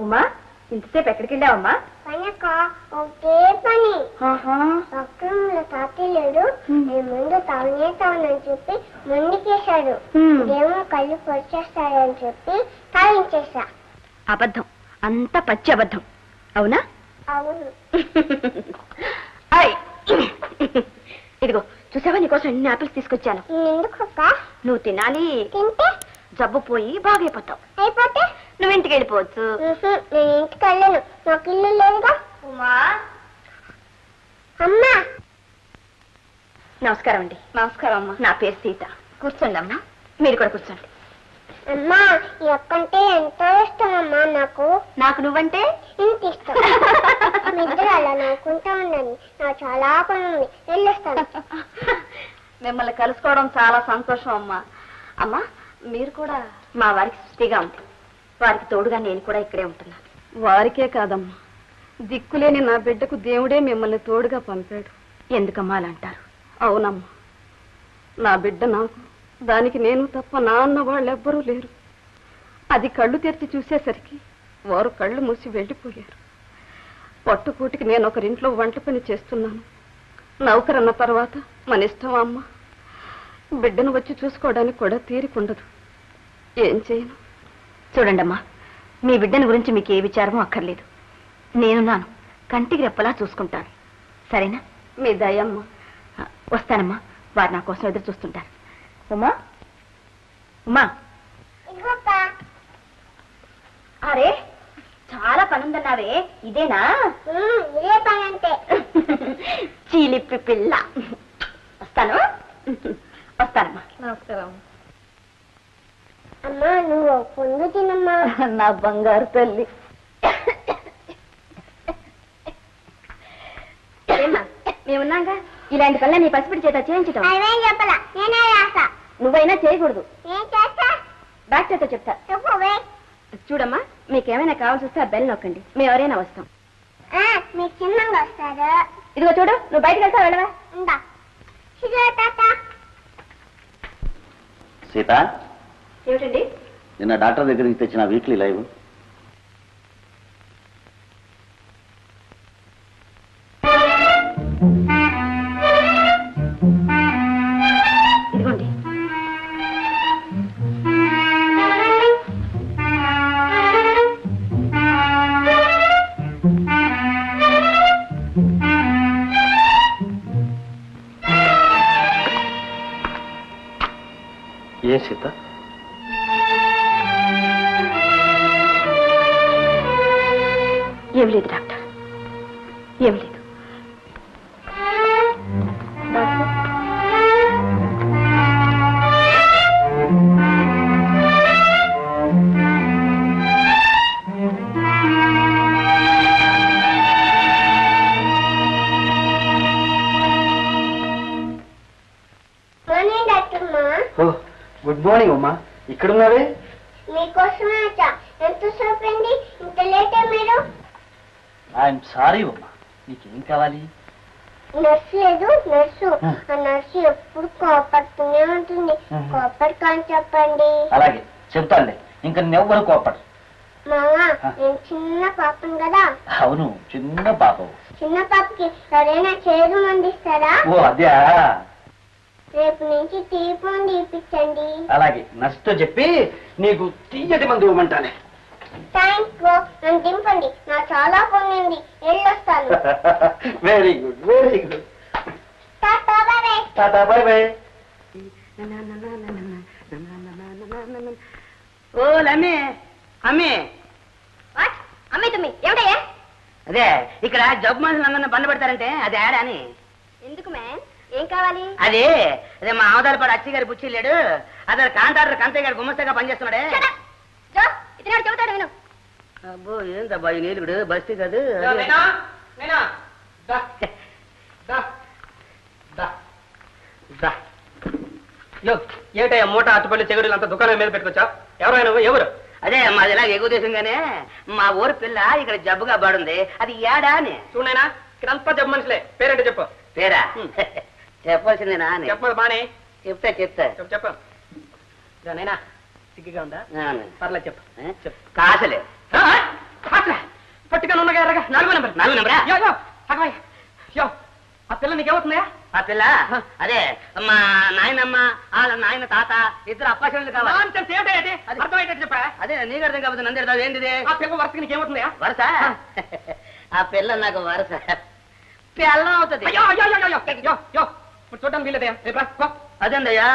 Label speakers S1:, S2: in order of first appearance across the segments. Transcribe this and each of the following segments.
S1: ఉమా, ఇంతసేపు ఎక్కడికి వెళ్ళావమ్మా?
S2: ఒకే పని. పక్కన తాతయ్య లేడు, నేను ముందు తావనే తావనని చెప్పి ముందుకేశాడు. ఏమో కళ్ళు పొడిచేస్తాడని చెప్పి తావించేసా.
S1: అబద్ధం, అంతా పచ్చి అబద్ధం. అవునా?
S2: అవును.
S1: ఇదిగో చూసావా, నీకోసం ఎన్ని ఆపిల్స్ తీసుకొచ్చాను.
S2: ఎందుకక్క?
S1: నువ్వు తినాలి.
S2: తింటే
S1: జబ్బు పోయి బాగైపోతావు.
S2: అయిపోతే
S1: నువ్వు ఇంటికి వెళ్ళిపోవచ్చు.
S2: నేను ఇంటికి వెళ్ళను, నాకు ఇల్లు లేదుగా.
S1: ఉమా,
S2: అమ్మా.
S1: నమస్కారం అండి.
S3: నమస్కారం అమ్మా.
S1: నా పేరు సీత.
S3: కూర్చోండి అమ్మా.
S1: మీరు కూడా కూర్చోండి.
S2: అమ్మా, ఈ అక్కంటే ఎంతో ఇష్టం అమ్మా నాకు.
S1: నాకు నువ్వంటే
S2: ఇంత ఇష్టం. నిద్ర అలా నవ్వుకుంటా ఉండండి, నాకు చాలా పని ఉంది, వెళ్ళొస్తాను.
S3: మిమ్మల్ని కలుసుకోవడం చాలా సంతోషం అమ్మా. అమ్మా, మీరు కూడా
S1: మా వారికి సృష్టిగా ఉంది. వారికి తోడుగా నేను కూడా ఇక్కడే ఉంటున్నాను.
S3: వారికే కాదమ్మా, దిక్కులేని నా బిడ్డకు దేవుడే మిమ్మల్ని తోడుగా పంపాడు.
S1: ఎందుకమ్మా అలా అంటారు?
S3: అవునమ్మా, నా బిడ్డ నాకు, దానికి నేను తప్ప నా అన్న వాళ్ళెవ్వరూ లేరు. అది కళ్ళు తెరిచి చూసేసరికి వారు కళ్ళు మూసి వెళ్ళిపోయారు. పట్టుకూటికి నేను ఒకరింట్లో వంట పని చేస్తున్నాను. నౌకరన్న తర్వాత మన ఇష్టం అమ్మ. బిడ్డను వచ్చి చూసుకోవడానికి కూడా తీరికుండదు. ఏం చేయను?
S1: చూడండమ్మా, మీ బిడ్డను గురించి మీకు ఏ విచారమూ అక్కర్లేదు. నేనున్నాను, కంటికి రెప్పలా చూసుకుంటాను. సరేనా?
S3: మీ దయమ్మ.
S1: వస్తానమ్మా, వారు నా కోసం ఎదురు చూస్తుంటారు. ఉమా, ఉమా. అరే, చాలా పనుందన్నావే, ఇదేనా?
S2: ఇదే పని అంటే.
S1: చీలిప్పి పిల్ల. వస్తాను. వస్తానమ్మా.
S3: నమస్కారం.
S2: అమ్మా, నువ్వు పొందు తినమ్మా.
S3: నా బంగారు తల్లి.
S1: మేమున్నాగా, ఇలాంటి పనులు నీ పసిపిడి చేత చేయించటం.
S2: అవేం చెప్పలా, నేనే రాస్తా.
S1: నువ్వైనా చేయకూడదు.
S2: ఏం చేస్తా?
S1: డాక్టర్తో చెప్తా.
S2: చెప్పవే.
S1: చూడమ్మా, మీకేమైనా కావాల్సి వస్తే ఆ బెల్ నొక్కండి, మేము ఎవరైనా వస్తాం.
S2: మీరు చిన్నగా వస్తారు.
S1: ఇదిగో చూడు, నువ్వు బయటకు వెళ్తావు, వెళ్ళవా?
S2: ఉందా
S4: సీత,
S1: ఏమిటండి?
S4: నిన్న డాక్టర్ దగ్గరికి తెచ్చిన వీక్లీ లైవ్.
S1: ఇదిగోండి.
S4: ఏ సీత?
S1: ఏం లేదు డాక్టర్, ఏం లేదు.
S4: గుడ్ మార్నింగ్ అమ్మా, ఇక్కడున్నావే?
S2: మీకోసమే వచ్చా. ఎంతసేపు అండి, ఇంత లేటే మీరు?
S4: ఐఎమ్ సారీ అమ్మా, నీకేం కావాలి?
S2: నర్సు లేదు, నర్సు. ఆ నర్సు ఎప్పుడు కోపడుతూనే ఉంటుంది. కోపడుకోని చెప్పండి.
S4: అలాగే చెప్తానులే, ఇంకా నెవ్వరు కోపడు.
S2: మావా, నేను చిన్న పాపను కదా.
S4: అవును, చిన్న పాప.
S2: చిన్న పాపకి ఎవరైనా చేరు మందిస్తారా?
S4: ఓ అదే.
S2: రేపు నుంచి తీపం తీపిచ్చండి.
S4: అలాగే, నర్సుతో చెప్పి నీకు తీయటి మందు ఇవ్వమంటానే.
S2: థ్యాంక్స్ గో, నన్ను దింపండి, నా చాలా పని ఉంది, వెళ్ళొస్తాను.
S4: Very good, very good.
S2: Tata bye.
S4: Tata bye bye.
S3: ఓ లమ్మే, అమ్మే.
S1: అమ్మాయి తమ్మి, ఏమిటయ్యా?
S3: అదే ఇక్కడ జబ్బు మనుషులు అందరిని బండ పెడతారంటే అది ఆడా అని.
S1: ఎందుకు మ్యాన్, ఏం కావాలి?
S3: అదే అదే మా ఆవదాలపాడు అచ్చి గారి బుచ్చిలేడు, అతను కాంతాడు కంతయ్య గారు గుమ్మస్తగా పనిచేస్తున్నాడే.
S1: ఇతను చెబుతాడు విను.
S3: అబ్బో ఏంటబ్బా ఈ నీలుగుడు బస్తీ కాదు.
S5: ఏమిటయ్యా మూట అట్టుపల్లి చెగుడులు అంతా దుకాణం మీద పెట్టుకొచ్చా? ఎవరైనా ఎవరు?
S3: అదే మాది ఇలా ఎగువ దేశంగానే మా ఊరు పిల్ల ఇక్కడ జబ్బుగా పడుంది, అది ఏడా అని.
S5: చూడైనా ఇక్కడ అంతా జబ్బు మనుషులే, పేరేంటో చెప్పు.
S3: పేరా చెప్పాల్సిందేనా అని.
S5: చెప్పదు బానే.
S3: చెప్తా చెప్తా
S5: చెప్పు. నైనా సిగ్గుగా ఉందా? పర్లేదు చెప్పు.
S3: కాసలే
S5: అలాగా 4వ నెంబర్.
S6: 4వ నెంబరా?
S5: యో యో అగవయ్య యో ఆ పిల్ల నీకేమవుతుందా?
S6: ఆ పిల్ల అదే మా నాయనమ్మ వాళ్ళ నాయన తాత ఇద్దరు అప్పాచంలు కావాలి.
S5: నాన్సెన్స్ ఏమిటి? అర్థమయ్యేటట్టు చెప్పా.
S6: అదే నీకు అర్థం కాకపోతే నంది ఏంటిది
S5: ఆ పిల్ల వరుసకి నీకేమవుతుందా?
S6: వరస? ఆ పిల్ల నాకు వరస పిల్లం అవుతుంది.
S5: అయ్యో అయ్యో అయ్యో అయ్యో యో యో ఇప్పుడు చూడడానికి వీలేదయ్యా. రేపు రా, పో.
S6: అదేందయ్యా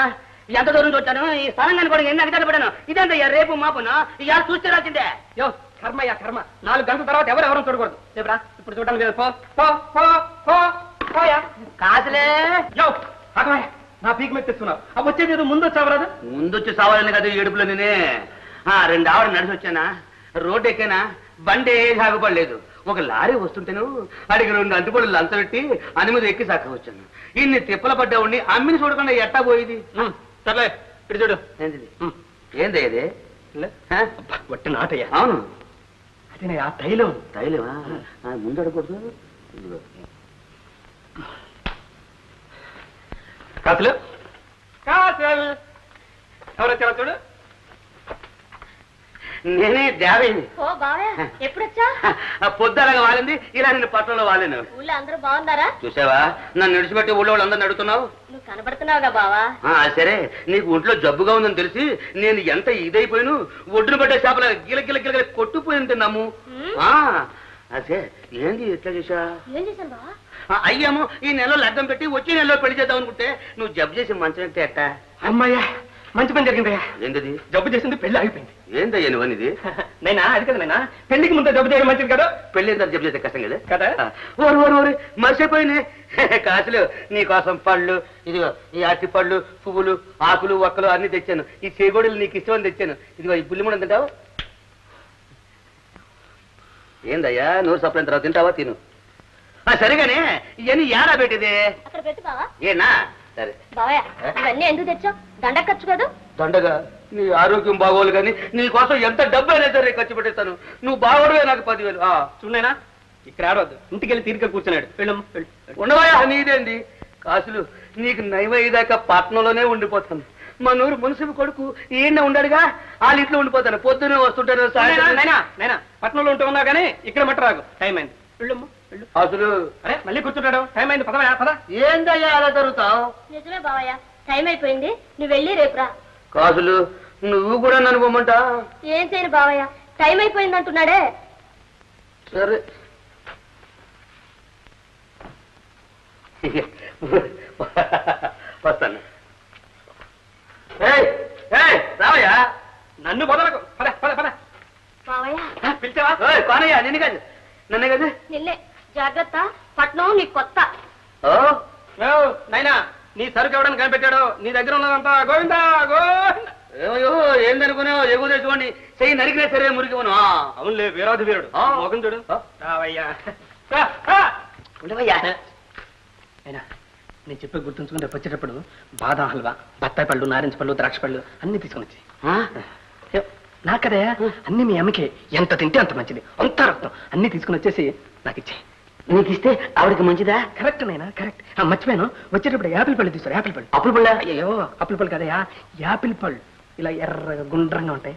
S6: ఎంత దూరం చూచాను ఈ స్థలం కనుకోవడం ఎన్ని అడిగాను పడాను. ఇదేందయ్యా రేపు మాపును ఇవాళ చూస్తే రాసిందే.
S5: యో కర్మయ్యా కర్మ. 4 గంటల తర్వాత ఎవరెవరూ చూడకూడదు. రేపు రా, ఇప్పుడు చూడడానికి లేదు. పో పో పో పో పోయా.
S6: కాసులే
S5: యో అగవయ్య నా పీక్ మీద తెస్తున్నావు. అవి వచ్చేది ఏదో ముందు వచ్చావరాదు.
S6: ముందొచ్చి సావాలని కదా ఈ ఏడుపులో నేనే 2 ఆవిడ నడిచి వచ్చానా, రోడ్డు ఎక్కానా, బండి సాగుపడలేదు. ఒక లారీ వస్తుంటేను అడిగి 2 అంటుపళ్ళు లంచబెట్టి అనుమతి ఎక్కి సాక వచ్చాను. ఇన్ని తిప్పల పడ్డావుండి అమ్మిని చూడకుండా ఎట్టా పోయేది.
S5: సర్లే ఇటు చూడు.
S6: ఏంటిది ఏంది ఇది?
S5: వట్టి నాటయ్యా.
S6: అవును
S5: అదే ఆ తైలం.
S6: తైలేమా? ముందు అడగకూడదు.
S5: కాసులు కాసులు ఎవరు వచ్చారో చూడు.
S6: నేనే దేవయ్యని.
S1: ఓ బావే ఎప్పుడొచ్చా?
S6: పొద్దులాగా వాలింది ఇలా నేను పట్టణంలో వాలేను.
S1: ఊళ్ళో అందరూ బాగున్నారా?
S6: చూసావా నన్ను నడిచిపెట్టి ఊళ్ళో వాళ్ళందరూ అడుగుతున్నావు.
S1: నువ్వు కనబడుతున్నావుగా బావా.
S6: సరే నీకు ఒంట్లో జబ్బుగా ఉందని తెలిసి నేను ఎంత ఇదైపోయాను. ఒడ్డును పట్టే చేపల గిల గిల గిల కొట్టుపోయింది నమ్ము. అదే ఏంది ఎట్లా చేసా?
S1: ఏం చేశాను బావా?
S6: అయ్యాము ఈ నెలలో లగ్గం పెట్టి వచ్చే నెలలో పెళ్లి చేద్దాం అనుకుంటే నువ్వు జబ్బు చేసి మంచం ఎక్కితే ఎట్టా?
S5: అమ్మాయ్యా మంచి పని జరిగిందయ్యా.
S6: ఏంటది?
S5: జబ్బు చేసింది, పెళ్లి ఆగిపోయింది.
S6: ఏందయ్యా నువ్వనిది?
S5: నైనా అది కదా నైనా, పెళ్లికి ముందు జబ్బు చేయడం మంచిది కదా.
S6: పెళ్లి ఎంత జబ్బు చేస్తే కష్టం కదా
S5: కదా.
S6: ఓరు ఓరు ఓరు మర్చిపోయినే కాసులు నీకోసం పళ్ళు, ఇదిగో ఈ అరటి పళ్ళు, పువ్వులు, ఆకులు, ఒక్కలు అన్ని తెచ్చాను. ఈ చేగోడలు నీకు ఇష్టమని తెచ్చాను. ఇదిగో ఈ పుల్లి కూడా తింటావు. ఏందయ్యా నూరు సప్లైన తర్వాత తింటావా? తిను. సరిగానే ఇవన్నీ ఏడా పెట్టిదే?
S1: అక్కడ పెట్టు బావా.
S6: ఏనా? సరే
S1: బావయ్య ఇవన్నీ ఎందుకు తెచ్చావు? దండ ఖర్చు కదా.
S6: దండగా నీ ఆరోగ్యం బాగోలు కానీ నీ కోసం ఎంత డబ్బు అయినా సరే ఖర్చు పెట్టేస్తాను. నువ్వు బాగోడవే నాకు 10,000.
S5: చూడైనా ఇక్కడ ఆడవద్దు, ఇంటికి వెళ్ళి తీరిక కూర్చున్నాడు. వెళ్ళమ్మ
S6: ఉండవా? నీదేంది కాసులు? నీకు నయమయ్యేదాకా పట్నంలోనే ఉండిపోతాను. మా నూరు మున్సిపల్ కొడుకు ఈయన ఉండాడుగా, వాళ్ళ ఇంట్లో ఉండిపోతాను. పొద్దునే వస్తుంటాను.
S5: నైనా పట్నంలో ఉంటూ ఉన్నావు కానీ ఇక్కడ మట్ట రాకు. టైం అయింది. వెళ్ళమ్మ వెళ్ళు.
S6: అసలు
S5: అరే మళ్ళీ కూర్చుంటాడు. టైం అయింది. పదవా పద.
S6: ఏందయ్యా అలా జరుగుతావు?
S1: నిజమే బావయ్య, టైం అయిపోయింది. నువ్వు వెళ్ళి రేపు రా.
S6: కాసులు నువ్వు కూడా నన్ను పోమంటా?
S1: ఏం చేయను బావయ్య, టైం అయిపోయింది అంటున్నాడే.
S6: సరే వస్తాను. రావయ్యా.
S5: నన్ను బదలకు. పద పద పద.
S1: బావయ్య
S5: పిలిచావా?
S6: కానయ్యా నిన్ను కాదు నన్నే కదా.
S1: నిన్నే. జాగ్రత్త, పట్నం నీకు కొత్త.
S5: నైనా నీ సరుకు ఎవడని కనిపెట్టాడు? నీ దగ్గర ఉన్నదంతా గోవిందా గోవిందా.
S6: ఏమయ్యో ఏందనుకున్నావు? ఎగువ తెచ్చుకోండి చెయ్యి నరికినా సరే మురికివను.
S5: అవునులే వీరాధి వీరుడు. మోగం చూడు. రావయ్యా.
S6: ఉండవయ్యా.
S5: అయినా నేను చెప్పే గుర్తుంచుకుని రేపు వచ్చేటప్పుడు బాదం హల్వా, బత్తాయి పళ్ళు, నారింజ పళ్ళు, ద్రాక్ష పళ్ళు అన్ని తీసుకుని వచ్చి. నాకదే అన్ని మీ అమ్మకి ఎంత తింటే అంత మంచిది, అంత రక్తం అన్ని తీసుకుని వచ్చేసి నాకు ఇచ్చే.
S6: నీకు ఇస్తే ఆవిడకి మంచిదా?
S5: కరెక్ట్ నైనా కరెక్ట్. మర్చిపోయాను, వచ్చేటప్పుడు యాపిల్ పళ్ళు తీసుకోరు. యాపిల్ పళ్ళు.
S6: అప్పులు పళ్ళ?
S5: అయ్యో అప్పుల పళ్ళు కదయా, యాపిల్ పళ్ళు ఇలా ఎర్రగా గుండ్రంగా ఉంటాయి.